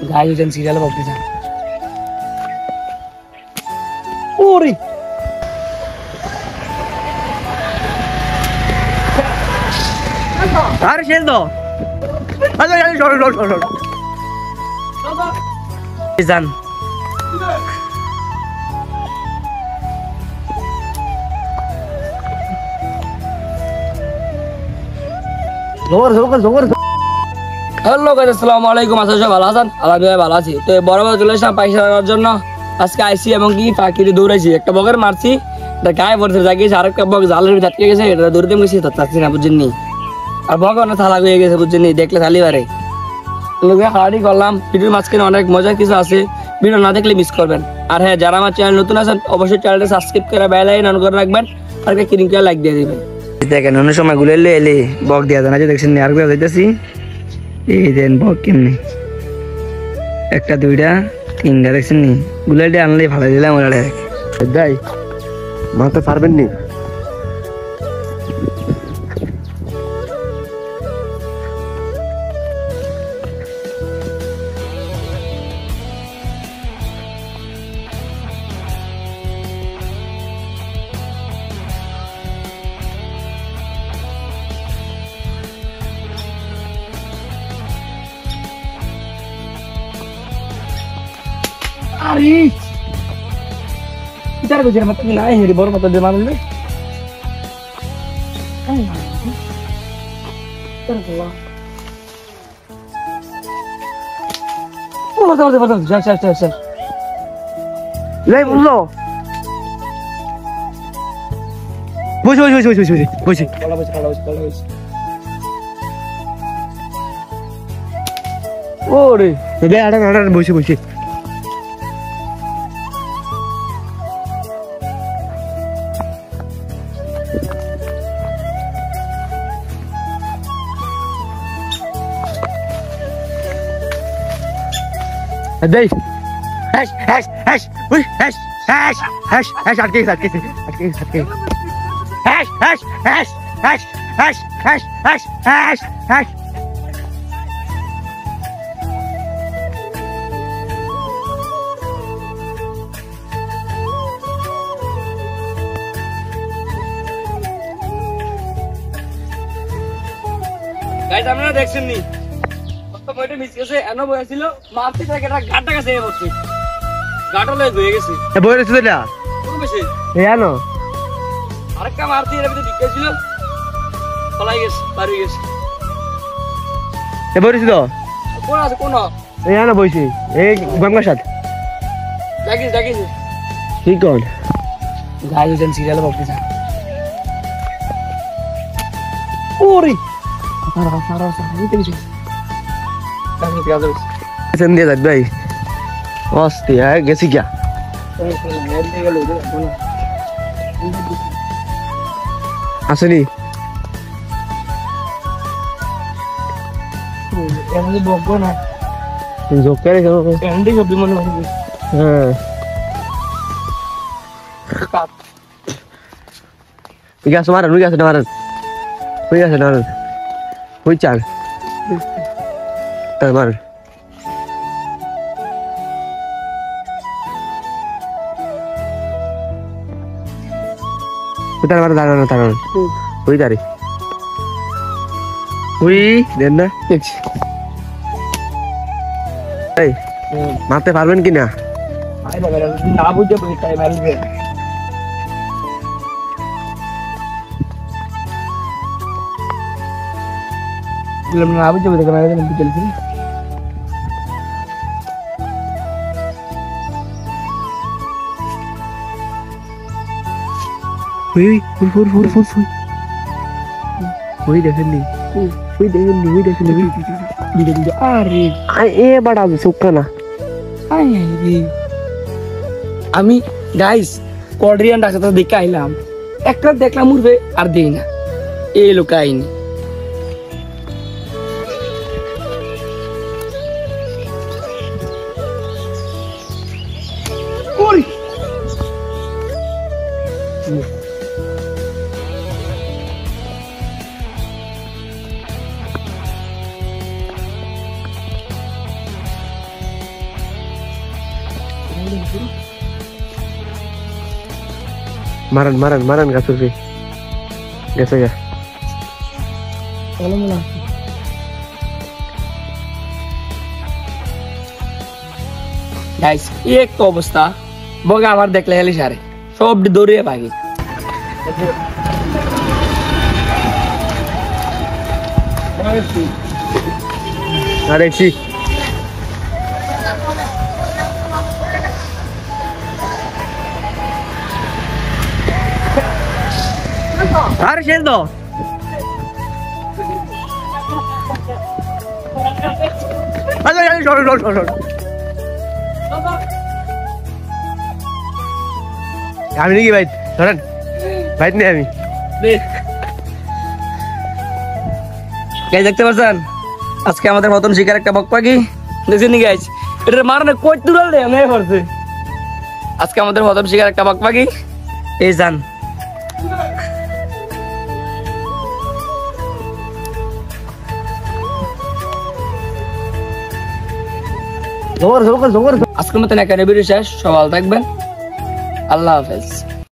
Guys जन serial बघते जा ओरी अरे शेल दो अरे छोड़ जान जोर হ্যালো গাইস আসসালামু আলাইকুম আশা করি ভালো আছেন আলহামদুলিল্লাহ ভালো আছি তো বরাবর চলে আসলাম পয়সা নেওয়ার জন্য আজকে আইসি এবং কি পাখিতে দৌড়াইছি একটা বগের মারছি এটা গায়ে পড়ছে জাগিয়েছে আরেকটা বগ জালের ভিতরে আটকে গেছে এটা দৌড়তে গেছি তো চাচ্ছি না বুঝছেন আর বগ অনেক থালা হয়ে গেছে বুঝছেন দেখলে থালি বারে লোকে হাড়ি করলাম ভিডিওর মাঝখানে অনেক মজার কিছু আছে ভিডিও না দেখলে মিস করবেন আর হ্যাঁ যারা আমার চ্যানেল নতুন আছেন অবশ্যই চ্যানেলটা সাবস্ক্রাইব করে বেল আইকন অন করে রাখবেন আর একটা ক্লিক করে লাইক দিয়ে দিবেন দেখেন অন্য সময় গুলে এলে বগ দিয়া জানা যে দেখছেন আর গুলো যাইতেছি এই দেন বক কেমনি একটা দুইটা তিনটা দেখছেন নি গুলাটি আনলে ভালো দিলাম ওরা দাই মারতে পারবেন নি अरे इधर गुजर मत ना हेरी बोर मत दे मालूम नहीं ओ बता चल ले बोलो बोझ ओरे दे आड़ा बोझ Dave, hash, uy, hash, atke, hash. Guys, আমরা দেখছেন নি বইটা মিস গেছে এনো বই ছিল মারতে থেকে এটা গাটা কাছে বসে গাটা লয়ে হয়ে গেছে এ বই রইছে না কোন বেশি এ আনো আরেকটা মারতে এর ভিতরে ঢুকে ছিল পলাই গেছে পার হয়ে গেছে এ বই রইছে তো কোন আছে কোন এ আনো বইছি এই গঙ্গা সাথ জাগিস ঠিক কোন গাইস জেন সিরিয়াল বকতে যা ওরে সারা নিতে গেছে संदे लग भाई मस्त है कैसी क्या असली एमडी बोको ना जोकर है एमडी को भी मन हां क्या समारन हुई कैसे मारन हुई चाल मार उतार मार दाना हुई तारी हुई देना এই মারতে পারবেন কি না আই বাবা না বুঝে বই টাইম আসবে দিলাম না বুঝে বই দেখা না চলছি Uy, Uy, definitely. बड़ा सुखा ना আমি গাইস কোরিয়ান ডাক্তার দেখে আইলাম একটা দেখলাম উড়বে আর দেই না এই লোকাইনি ওরে মারান মারান মারান গাছুর পে গেছে গা গাইস এক তো অবস্থা বগা আমার দেখলে হেলি সারে সব দৌড়িয়ে ভাগি আর দেখছি আর শেষ দাও আমি নাকি ভাই ধরেন ভাই নেই আমি গাইস দেখতে পাচ্ছেন আজকে আমাদের মতন শিকার একটা বক পাখি দেখছেন নি গাইস এটার মারনে কই তুরাল রে আমি পড়ছে আজকে আমাদের মতন শিকার একটা বক পাখি এই জান আজকের মতন এখানে ভিডিও শেষ সবাই ভালো থাকবেন আল্লাহ হাফেজ